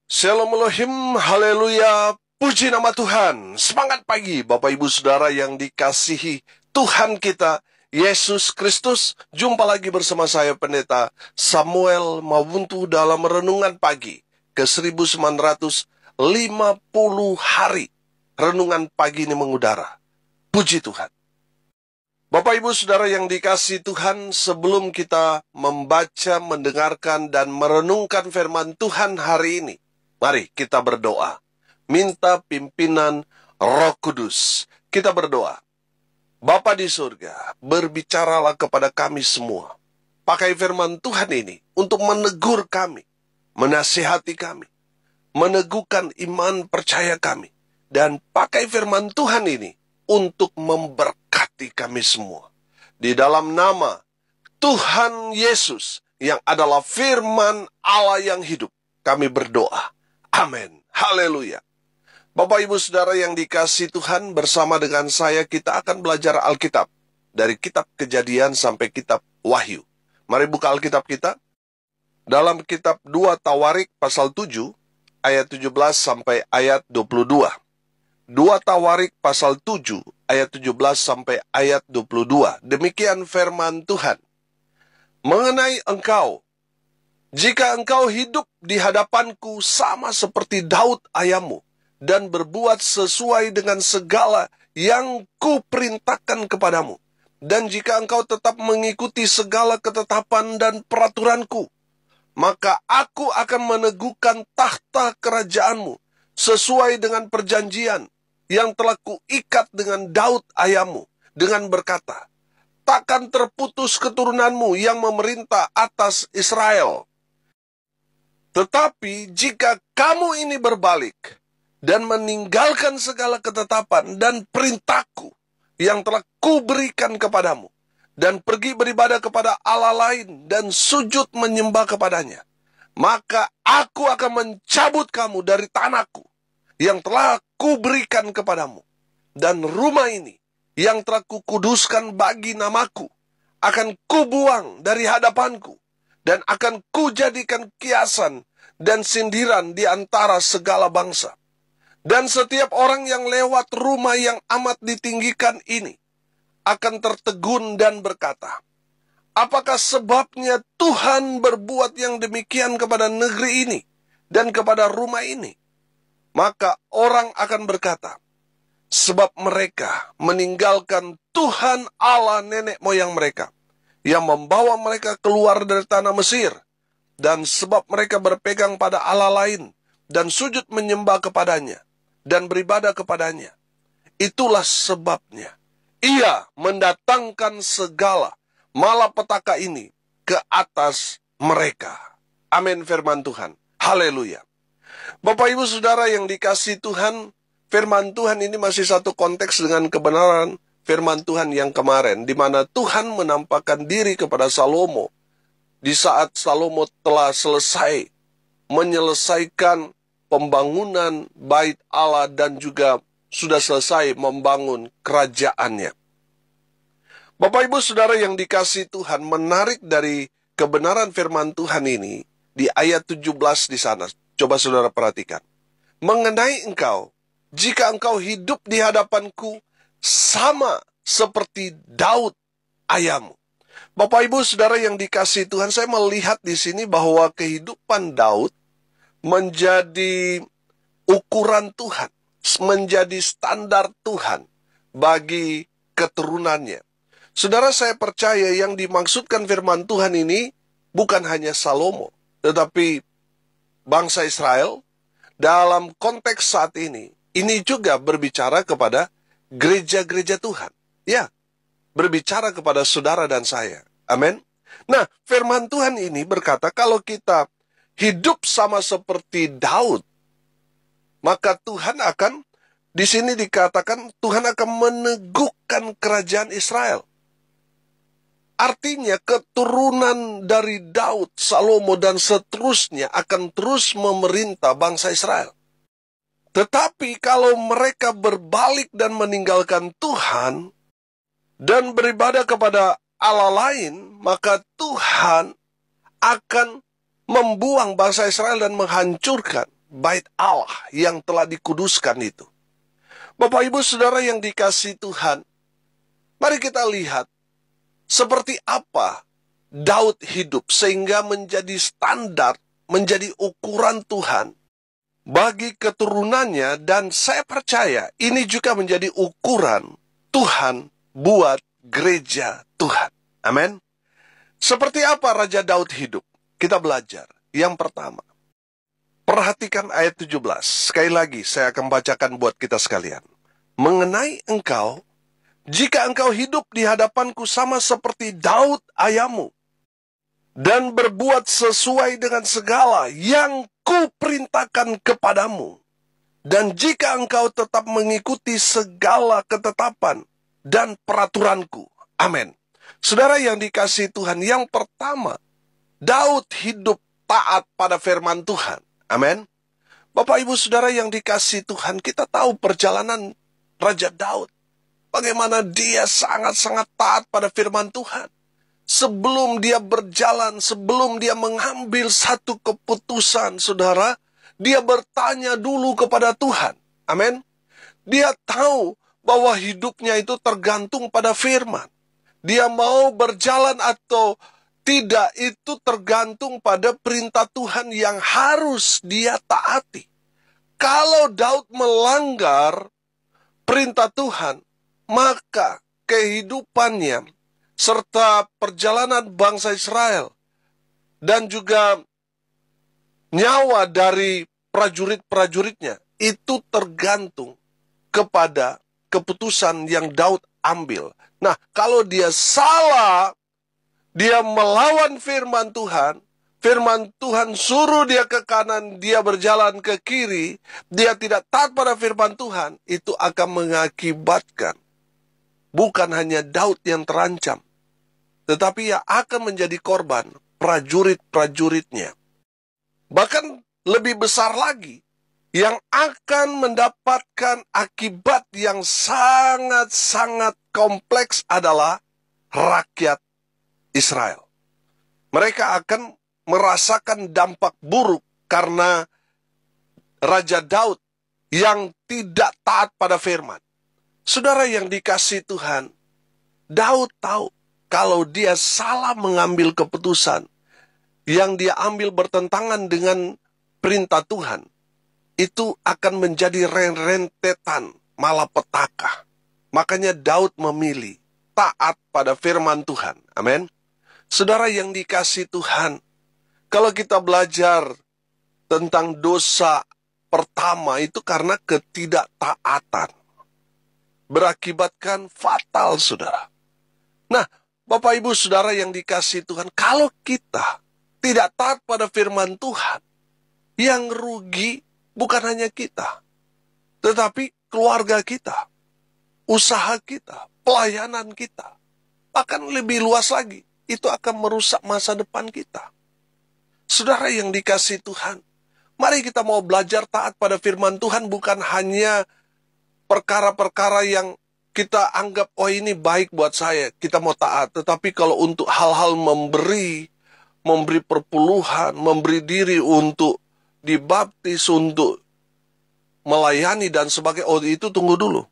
Shalom Elohim, haleluya, puji nama Tuhan. Semangat pagi Bapak Ibu Saudara yang dikasihi Tuhan kita, Yesus Kristus. Jumpa lagi bersama saya Pendeta Samuel Mawuntu dalam Renungan Pagi ke 1950 hari. Renungan pagi ini mengudara. Puji Tuhan. Bapak Ibu Saudara yang dikasihi Tuhan, sebelum kita membaca, mendengarkan, dan merenungkan firman Tuhan hari ini, mari kita berdoa. Minta pimpinan Roh Kudus. Kita berdoa. Bapa di surga, berbicaralah kepada kami semua. Pakai firman Tuhan ini untuk menegur kami, menasihati kami, meneguhkan iman percaya kami. Dan pakai firman Tuhan ini untuk memberkati kami semua. Di dalam nama Tuhan Yesus yang adalah firman Allah yang hidup, kami berdoa. Amin. Haleluya. Bapak Ibu Saudara yang dikasihi Tuhan, bersama dengan saya kita akan belajar Alkitab. Dari kitab Kejadian sampai kitab Wahyu. Mari buka Alkitab kita. Dalam kitab 2 Tawarik pasal 7, ayat 17 sampai ayat 22. 2 Tawarik pasal 7, ayat 17 sampai ayat 22. Demikian firman Tuhan. Mengenai engkau, jika engkau hidup di hadapanku sama seperti Daud ayahmu, dan berbuat sesuai dengan segala yang kuperintahkan kepadamu, dan jika engkau tetap mengikuti segala ketetapan dan peraturanku, maka aku akan meneguhkan tahta kerajaanmu sesuai dengan perjanjian yang telah kuikat dengan Daud ayahmu, dengan berkata, takkan terputus keturunanmu yang memerintah atas Israel. Tetapi jika kamu ini berbalik dan meninggalkan segala ketetapan dan perintahku yang telah kuberikan kepadamu, dan pergi beribadah kepada Allah lain dan sujud menyembah kepadanya, maka aku akan mencabut kamu dari tanahku yang telah kuberikan kepadamu, dan rumah ini yang telah kukuduskan bagi namaku akan kubuang dari hadapanku, dan akan kujadikan kiasan dan sindiran di antara segala bangsa. Dan setiap orang yang lewat rumah yang amat ditinggikan ini akan tertegun dan berkata, apakah sebabnya Tuhan berbuat yang demikian kepada negeri ini dan kepada rumah ini? Maka orang akan berkata, sebab mereka meninggalkan Tuhan Allah nenek moyang mereka, yang membawa mereka keluar dari tanah Mesir, dan sebab mereka berpegang pada Allah lain, dan sujud menyembah kepadanya, dan beribadah kepadanya. Itulah sebabnya Ia mendatangkan segala malapetaka ini ke atas mereka. Amin firman Tuhan. Haleluya. Bapak Ibu Saudara yang dikasihi Tuhan, firman Tuhan ini masih satu konteks dengan kebenaran firman Tuhan yang kemarin, di mana Tuhan menampakkan diri kepada Salomo di saat Salomo telah selesai menyelesaikan pembangunan bait Allah dan juga sudah selesai membangun kerajaannya. Bapak Ibu Saudara yang dikasihi Tuhan, menarik dari kebenaran firman Tuhan ini di ayat 17 di sana. Coba saudara perhatikan. Mengenai engkau, jika engkau hidup di hadapanku sama seperti Daud ayahmu. Bapak Ibu Saudara yang dikasihi Tuhan, saya melihat di sini bahwa kehidupan Daud menjadi ukuran Tuhan, menjadi standar Tuhan bagi keturunannya. Saudara, saya percaya yang dimaksudkan firman Tuhan ini bukan hanya Salomo, tetapi bangsa Israel dalam konteks saat ini juga berbicara kepada gereja-gereja Tuhan. Ya, berbicara kepada saudara dan saya. Amin. Nah, firman Tuhan ini berkata kalau kita hidup sama seperti Daud, maka Tuhan akan, di sini dikatakan Tuhan akan meneguhkan kerajaan Israel. Artinya keturunan dari Daud, Salomo, dan seterusnya akan terus memerintah bangsa Israel. Tetapi kalau mereka berbalik dan meninggalkan Tuhan dan beribadah kepada Allah lain, maka Tuhan akan membuang bangsa Israel dan menghancurkan bait Allah yang telah dikuduskan itu. Bapak Ibu Saudara yang dikasihi Tuhan, mari kita lihat seperti apa Daud hidup sehingga menjadi standar, menjadi ukuran Tuhan bagi keturunannya, dan saya percaya ini juga menjadi ukuran Tuhan buat gereja Tuhan. Amin. Seperti apa Raja Daud hidup? Kita belajar. Yang pertama, perhatikan ayat 17. Sekali lagi saya akan bacakan buat kita sekalian. Mengenai engkau, jika engkau hidup di hadapanku sama seperti Daud ayahmu, dan berbuat sesuai dengan segala yang kuperintahkan kepadamu, dan jika engkau tetap mengikuti segala ketetapan dan peraturanku. Amin. Saudara yang dikasihi Tuhan, yang pertama, Daud hidup taat pada firman Tuhan. Amin. Bapak Ibu Saudara yang dikasihi Tuhan, kita tahu perjalanan Raja Daud, bagaimana dia sangat-sangat taat pada firman Tuhan. Sebelum dia berjalan, sebelum dia mengambil satu keputusan, saudara, dia bertanya dulu kepada Tuhan. Amin. Dia tahu bahwa hidupnya itu tergantung pada firman. Dia mau berjalan atau tidak, itu tergantung pada perintah Tuhan yang harus dia taati. Kalau Daud melanggar perintah Tuhan, maka kehidupannya serta perjalanan bangsa Israel dan juga nyawa dari prajurit-prajuritnya itu tergantung kepada keputusan yang Daud ambil. Nah, kalau dia salah, dia melawan firman Tuhan suruh dia ke kanan, dia berjalan ke kiri, dia tidak taat pada firman Tuhan, itu akan mengakibatkan bukan hanya Daud yang terancam, tetapi yang akan menjadi korban prajurit-prajuritnya. Bahkan lebih besar lagi, yang akan mendapatkan akibat yang sangat-sangat kompleks adalah rakyat Israel. Mereka akan merasakan dampak buruk karena Raja Daud yang tidak taat pada firman. Saudara yang dikasihi Tuhan, Daud tahu kalau dia salah mengambil keputusan yang dia ambil bertentangan dengan perintah Tuhan, itu akan menjadi rentetan malapetaka. Makanya Daud memilih taat pada firman Tuhan. Amin. Saudara yang dikasihi Tuhan, kalau kita belajar tentang dosa pertama itu karena ketidaktaatan, berakibatkan fatal, saudara. Nah, Bapak Ibu Saudara yang dikasihi Tuhan, kalau kita tidak taat pada firman Tuhan, yang rugi bukan hanya kita, tetapi keluarga kita, usaha kita, pelayanan kita, bahkan lebih luas lagi, itu akan merusak masa depan kita. Saudara yang dikasihi Tuhan, mari kita mau belajar taat pada firman Tuhan, bukan hanya perkara-perkara yang kita anggap, oh ini baik buat saya, kita mau taat. Tetapi kalau untuk hal-hal memberi perpuluhan, memberi diri untuk dibaptis, untuk melayani dan sebagainya, oh itu tunggu dulu.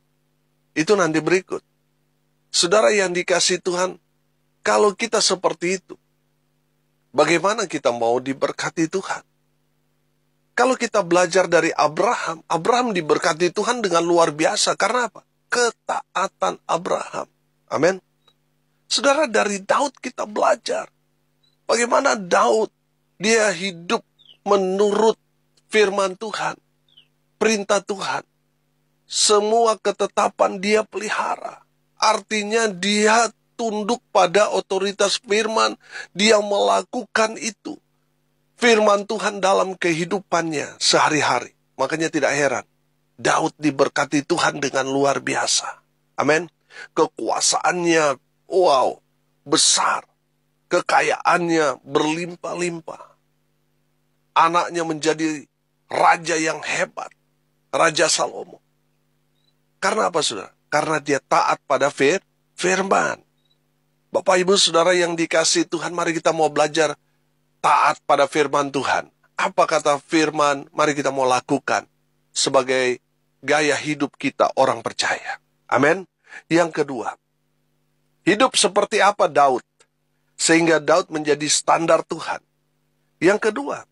Itu nanti berikut. Saudara yang dikasihi Tuhan, kalau kita seperti itu, bagaimana kita mau diberkati Tuhan? Kalau kita belajar dari Abraham, Abraham diberkati Tuhan dengan luar biasa. Karena apa? Ketaatan Abraham. Amin. Saudara, dari Daud kita belajar bagaimana Daud dia hidup menurut firman Tuhan, perintah Tuhan. Semua ketetapan dia pelihara. Artinya dia tunduk pada otoritas firman, dia melakukan itu. Firman Tuhan dalam kehidupannya sehari-hari. Makanya tidak heran Daud diberkati Tuhan dengan luar biasa. Amin. Kekuasaannya, wow, besar. Kekayaannya berlimpah-limpah. Anaknya menjadi raja yang hebat. Raja Salomo. Karena apa, saudara? Karena dia taat pada firman. Bapak Ibu Saudara yang dikasihi Tuhan, mari kita mau belajar taat pada firman Tuhan. Apa kata firman, mari kita mau lakukan sebagai gaya hidup kita orang percaya. Amin. Yang kedua, hidup seperti apa Daud, sehingga Daud menjadi standar Tuhan. Yang kedua,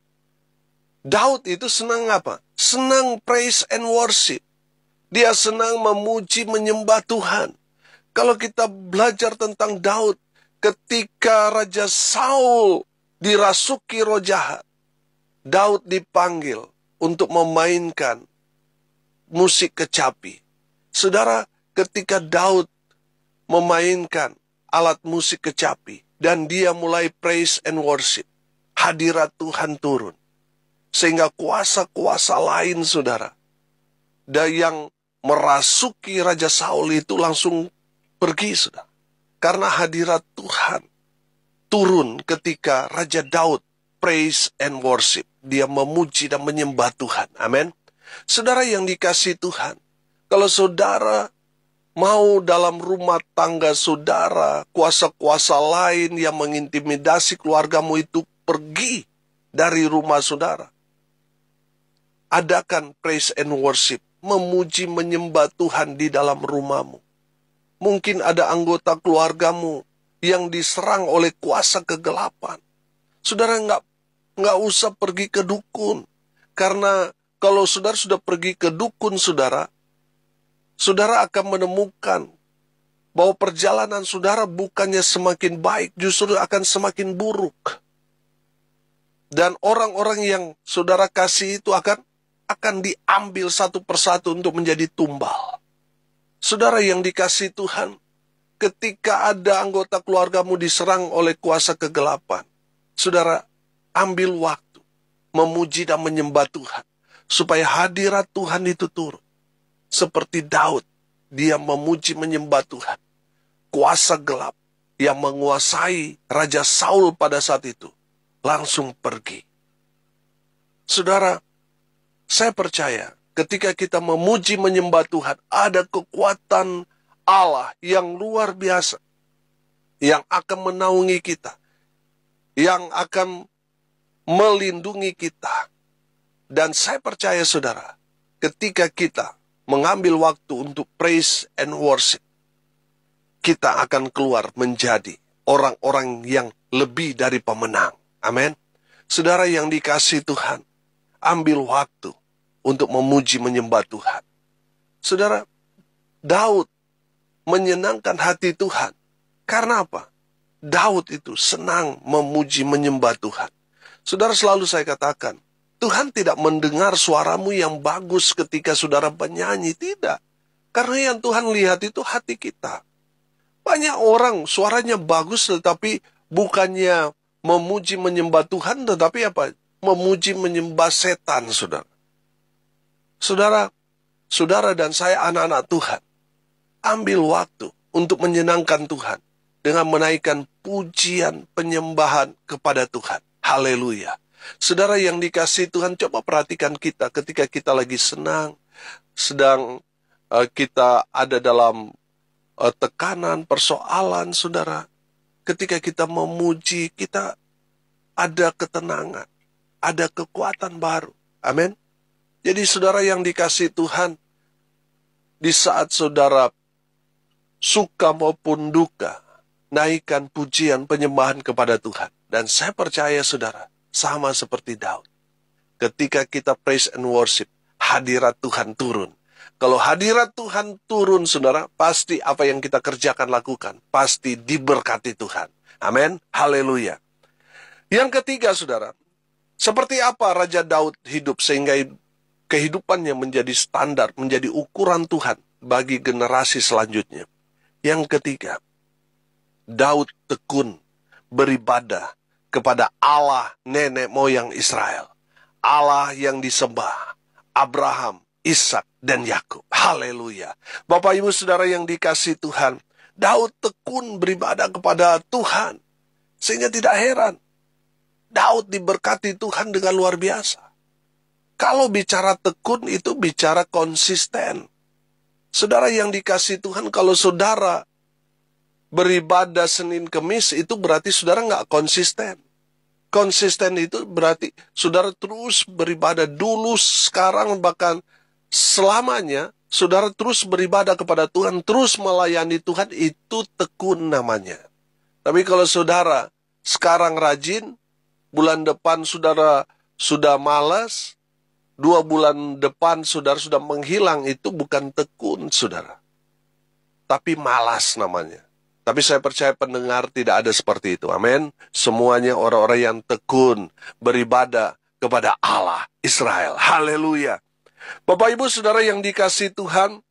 Daud itu senang apa? Senang praise and worship. Dia senang memuji, menyembah Tuhan. Kalau kita belajar tentang Daud, ketika Raja Saul dirasuki roh jahat, Daud dipanggil untuk memainkan musik kecapi. Saudara, ketika Daud memainkan alat musik kecapi, dan dia mulai praise and worship, hadirat Tuhan turun. Sehingga kuasa-kuasa lain, saudara, dan yang merasuki Raja Saul itu langsung pergi, saudara. Karena hadirat Tuhan turun ketika Raja Daud praise and worship. Dia memuji dan menyembah Tuhan. Amin. Saudara yang dikasihi Tuhan, kalau saudara mau dalam rumah tangga saudara, kuasa-kuasa lain yang mengintimidasi keluargamu itu pergi dari rumah saudara, adakan praise and worship, memuji menyembah Tuhan di dalam rumahmu. Mungkin ada anggota keluargamu yang diserang oleh kuasa kegelapan. Saudara nggak usah pergi ke dukun. Karena kalau saudara sudah pergi ke dukun, saudara akan menemukan bahwa perjalanan saudara bukannya semakin baik, justru akan semakin buruk. Dan orang-orang yang saudara kasih itu akan diambil satu persatu untuk menjadi tumbal. Saudara yang dikasihi Tuhan, ketika ada anggota keluargamu diserang oleh kuasa kegelapan, saudara ambil waktu memuji dan menyembah Tuhan, supaya hadirat Tuhan itu turun. Seperti Daud, dia memuji menyembah Tuhan. Kuasa gelap yang menguasai Raja Saul pada saat itu langsung pergi. Saudara, saya percaya ketika kita memuji menyembah Tuhan, ada kekuatan Allah yang luar biasa yang akan menaungi kita, yang akan melindungi kita. Dan saya percaya saudara, ketika kita mengambil waktu untuk praise and worship, kita akan keluar menjadi orang-orang yang lebih dari pemenang. Amin. Saudara yang dikasihi Tuhan, ambil waktu untuk memuji menyembah Tuhan. Saudara, Daud menyenangkan hati Tuhan. Karena apa? Daud itu senang memuji menyembah Tuhan. Saudara, selalu saya katakan, Tuhan tidak mendengar suaramu yang bagus ketika saudara bernyanyi. Tidak. Karena yang Tuhan lihat itu hati kita. Banyak orang suaranya bagus tetapi bukannya memuji menyembah Tuhan, tetapi apa? Memuji menyembah setan, saudara. Saudara dan saya anak-anak Tuhan, ambil waktu untuk menyenangkan Tuhan dengan menaikkan pujian penyembahan kepada Tuhan. Haleluya. Saudara yang dikasihi Tuhan, coba perhatikan kita ketika kita lagi senang, sedang kita ada dalam tekanan, persoalan, saudara. Ketika kita memuji, kita ada ketenangan, ada kekuatan baru. Amin. Jadi saudara yang dikasihi Tuhan, di saat saudara suka maupun duka, naikkan pujian penyembahan kepada Tuhan. Dan saya percaya saudara, sama seperti Daud. Ketika kita praise and worship, hadirat Tuhan turun. Kalau hadirat Tuhan turun saudara, pasti apa yang kita kerjakan lakukan, pasti diberkati Tuhan. Amin. Haleluya. Yang ketiga saudara, seperti apa Raja Daud hidup sehingga kehidupannya menjadi standar, menjadi ukuran Tuhan bagi generasi selanjutnya. Yang ketiga, Daud tekun beribadah kepada Allah nenek moyang Israel. Allah yang disembah, Abraham, Ishak, dan Yakub. Haleluya. Bapak Ibu Saudara yang dikasihi Tuhan, Daud tekun beribadah kepada Tuhan. Sehingga tidak heran, Daud diberkati Tuhan dengan luar biasa. Kalau bicara tekun itu bicara konsisten. Saudara yang dikasihi Tuhan, kalau saudara beribadah Senin Kemis itu berarti saudara nggak konsisten. konsisten itu berarti saudara terus beribadah dulu, sekarang, bahkan selamanya. Saudara terus beribadah kepada Tuhan, terus melayani Tuhan, itu tekun namanya. Tapi kalau saudara sekarang rajin, bulan depan saudara sudah malas, 2 bulan depan saudara sudah menghilang, itu bukan tekun saudara, tapi malas namanya. Tapi saya percaya pendengar tidak ada seperti itu. Amin. Semuanya orang-orang yang tekun beribadah kepada Allah Israel. Haleluya. Bapak Ibu Saudara yang dikasihi Tuhan,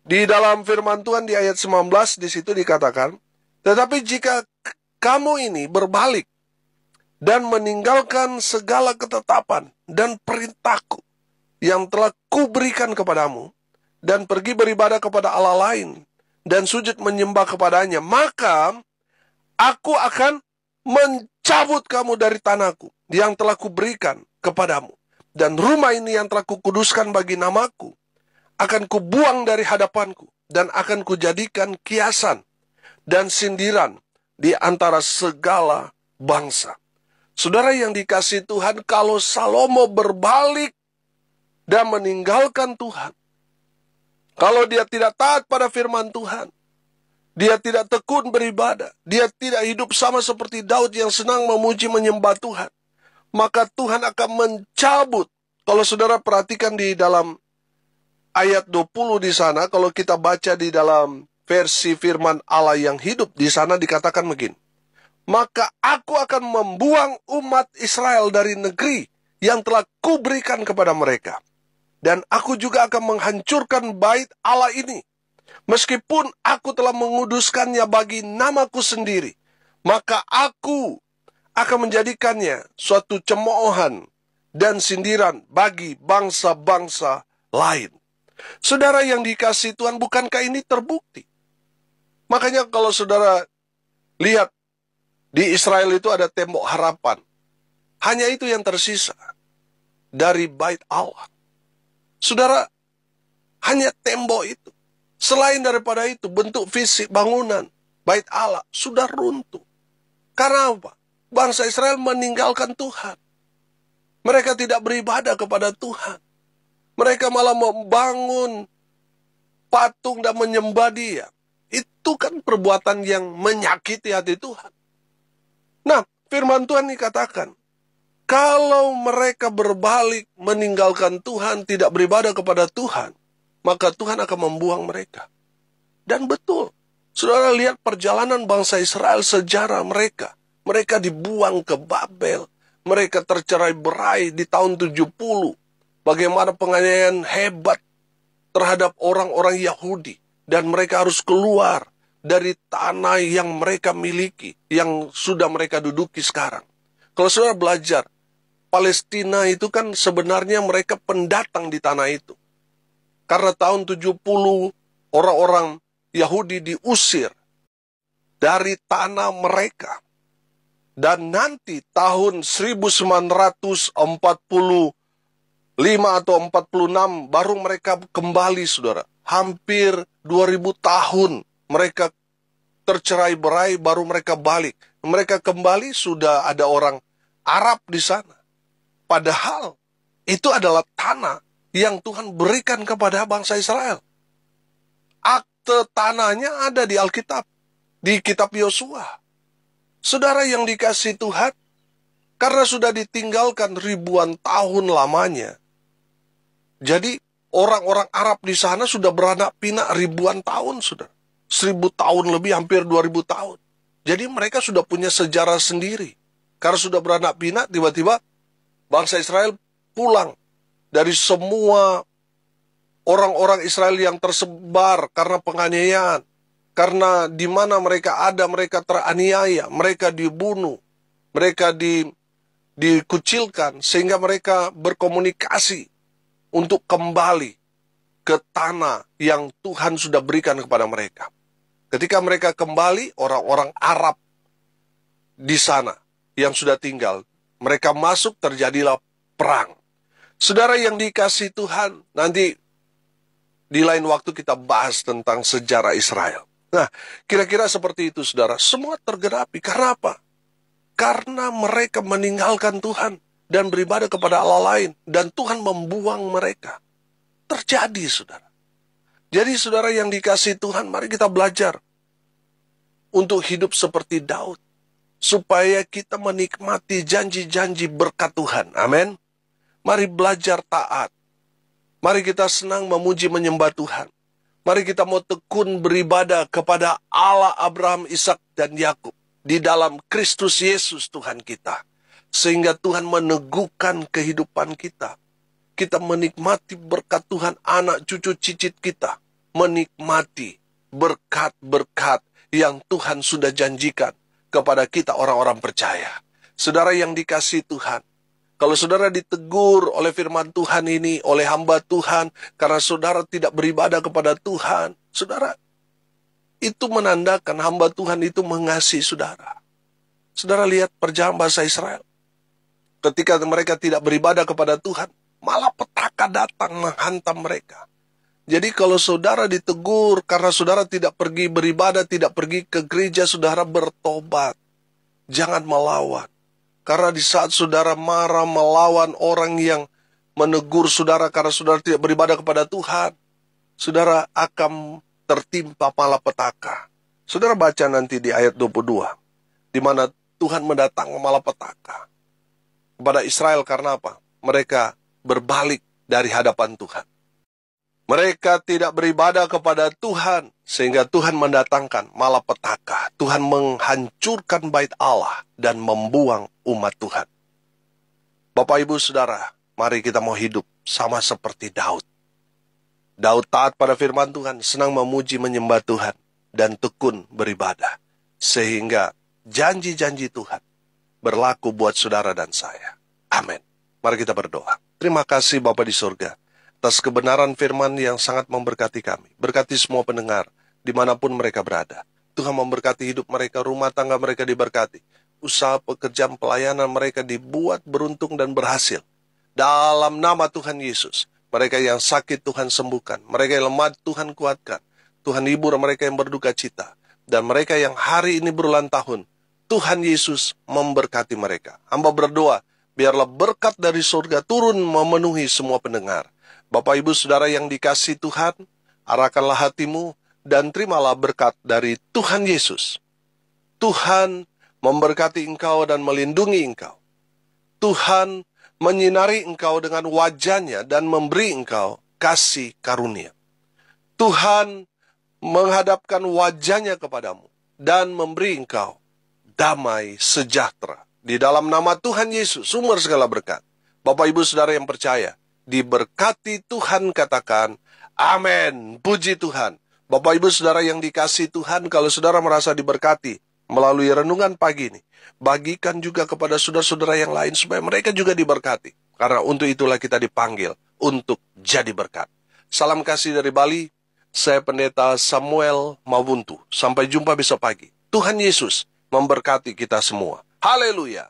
di dalam firman Tuhan di ayat 19 di situ dikatakan, tetapi jika kamu ini berbalik dan meninggalkan segala ketetapan dan perintahku yang telah kuberikan kepadamu, dan pergi beribadah kepada Allah lain, dan sujud menyembah kepadanya, maka aku akan mencabut kamu dari tanahku yang telah kuberikan kepadamu, dan rumah ini yang telah kukuduskan bagi namaku akan kubuang dari hadapanku, dan akan kujadikan kiasan dan sindiran di antara segala bangsa. Saudara yang dikasihi Tuhan, kalau Salomo berbalik dan meninggalkan Tuhan, kalau dia tidak taat pada firman Tuhan, dia tidak tekun beribadah, dia tidak hidup sama seperti Daud yang senang memuji menyembah Tuhan, maka Tuhan akan mencabut. Kalau saudara perhatikan di dalam ayat 20 di sana, kalau kita baca di dalam versi firman Allah yang hidup, di sana dikatakan begini, maka aku akan membuang umat Israel dari negeri yang telah kuberikan kepada mereka. Dan aku juga akan menghancurkan bait Allah ini. Meskipun aku telah menguduskannya bagi namaku sendiri, maka aku akan menjadikannya suatu cemoohan dan sindiran bagi bangsa-bangsa lain. Saudara yang dikasihi Tuhan, bukankah ini terbukti? Makanya kalau saudara lihat, di Israel itu ada tembok harapan. Hanya itu yang tersisa dari bait Allah. Saudara, hanya tembok itu. Selain daripada itu, bentuk fisik bangunan bait Allah sudah runtuh. Karena apa? Bangsa Israel meninggalkan Tuhan. Mereka tidak beribadah kepada Tuhan. Mereka malah membangun patung dan menyembah Dia. Itu kan perbuatan yang menyakiti hati Tuhan. Nah, firman Tuhan dikatakan, kalau mereka berbalik meninggalkan Tuhan, tidak beribadah kepada Tuhan, maka Tuhan akan membuang mereka. Dan betul, saudara lihat perjalanan bangsa Israel, sejarah mereka. Mereka dibuang ke Babel. Mereka tercerai-berai di tahun 70. Bagaimana penganiayaan hebat terhadap orang-orang Yahudi. Dan mereka harus keluar dari tanah yang mereka miliki, yang sudah mereka duduki sekarang. Kalau saudara belajar, Palestina itu kan sebenarnya mereka pendatang di tanah itu. Karena tahun 70 orang-orang Yahudi diusir dari tanah mereka. Dan nanti tahun 1945 atau 46 baru mereka kembali, saudara. Hampir 2000 tahun mereka tercerai-berai, baru mereka balik. Mereka kembali sudah ada orang Arab di sana. Padahal itu adalah tanah yang Tuhan berikan kepada bangsa Israel. Akte tanahnya ada di Alkitab, di kitab Yosua. Saudara yang dikasihi Tuhan, karena sudah ditinggalkan ribuan tahun lamanya, jadi orang-orang Arab di sana sudah beranak pinak ribuan tahun, sudah 1000 tahun lebih, hampir 2000 tahun. Jadi mereka sudah punya sejarah sendiri. Karena sudah beranak pinak, tiba-tiba bangsa Israel pulang dari semua orang-orang Israel yang tersebar karena penganiayaan. Karena di mana mereka ada, mereka teraniaya, mereka dibunuh, mereka dikucilkan, sehingga mereka berkomunikasi untuk kembali ke tanah yang Tuhan sudah berikan kepada mereka. Ketika mereka kembali, orang-orang Arab di sana yang sudah tinggal, mereka masuk, terjadilah perang. Saudara yang dikasihi Tuhan, nanti di lain waktu kita bahas tentang sejarah Israel. Nah, kira-kira seperti itu, saudara. Semua tergenapi. Karena apa? karena mereka meninggalkan Tuhan dan beribadah kepada Allah lain, dan Tuhan membuang mereka. Terjadi, saudara. Jadi, saudara yang dikasihi Tuhan, mari kita belajar untuk hidup seperti Daud, supaya kita menikmati janji-janji berkat Tuhan. Amin. Mari belajar taat. Mari kita senang memuji menyembah Tuhan. Mari kita mau tekun beribadah kepada Allah Abraham, Ishak, dan Yakub di dalam Kristus Yesus Tuhan kita. Sehingga Tuhan meneguhkan kehidupan kita. Kita menikmati berkat Tuhan, anak cucu cicit kita. Menikmati berkat-berkat yang Tuhan sudah janjikan kepada kita orang-orang percaya. Saudara yang dikasihi Tuhan, kalau saudara ditegur oleh firman Tuhan ini, oleh hamba Tuhan, karena saudara tidak beribadah kepada Tuhan, saudara, itu menandakan hamba Tuhan itu mengasihi saudara. Saudara lihat perjalanan bangsa Israel. Ketika mereka tidak beribadah kepada Tuhan, malah petaka datang menghantam mereka. Jadi kalau saudara ditegur karena saudara tidak pergi beribadah, tidak pergi ke gereja, saudara bertobat. Jangan melawan. Karena di saat saudara marah melawan orang yang menegur saudara karena saudara tidak beribadah kepada Tuhan, saudara akan tertimpa malapetaka. Saudara baca nanti di ayat 22, di mana Tuhan mendatangkan malapetaka kepada Israel karena apa? Mereka berbalik dari hadapan Tuhan. Mereka tidak beribadah kepada Tuhan, sehingga Tuhan mendatangkan malapetaka. Tuhan menghancurkan bait Allah dan membuang umat Tuhan. Bapak, Ibu, Saudara, mari kita mau hidup sama seperti Daud. Daud taat pada firman Tuhan, senang memuji menyembah Tuhan, dan tekun beribadah. Sehingga janji-janji Tuhan berlaku buat saudara dan saya. Amin. Mari kita berdoa. Terima kasih Bapa di surga, atas kebenaran firman yang sangat memberkati kami. Berkati semua pendengar, dimanapun mereka berada. Tuhan memberkati hidup mereka, rumah tangga mereka diberkati. Usaha pekerjaan pelayanan mereka dibuat beruntung dan berhasil. Dalam nama Tuhan Yesus, mereka yang sakit Tuhan sembuhkan. Mereka yang lemah Tuhan kuatkan. Tuhan hibur mereka yang berduka cita. Dan mereka yang hari ini berulang tahun, Tuhan Yesus memberkati mereka. Hamba berdoa, biarlah berkat dari surga turun memenuhi semua pendengar. Bapak, Ibu, Saudara yang dikasihi Tuhan, arahkanlah hatimu dan terimalah berkat dari Tuhan Yesus. Tuhan memberkati engkau dan melindungi engkau. Tuhan menyinari engkau dengan wajah-Nya dan memberi engkau kasih karunia. Tuhan menghadapkan wajah-Nya kepadamu dan memberi engkau damai sejahtera. Di dalam nama Tuhan Yesus, sumber segala berkat. Bapak, Ibu, Saudara yang percaya, diberkati Tuhan, katakan, amin. Puji Tuhan. Bapak, Ibu, Saudara yang dikasihi Tuhan, kalau saudara merasa diberkati melalui renungan pagi ini, bagikan juga kepada saudara-saudara yang lain supaya mereka juga diberkati. Karena untuk itulah kita dipanggil untuk jadi berkat. Salam kasih dari Bali. Saya Pendeta Samuel Mawuntu. Sampai jumpa besok pagi. Tuhan Yesus memberkati kita semua. Haleluya.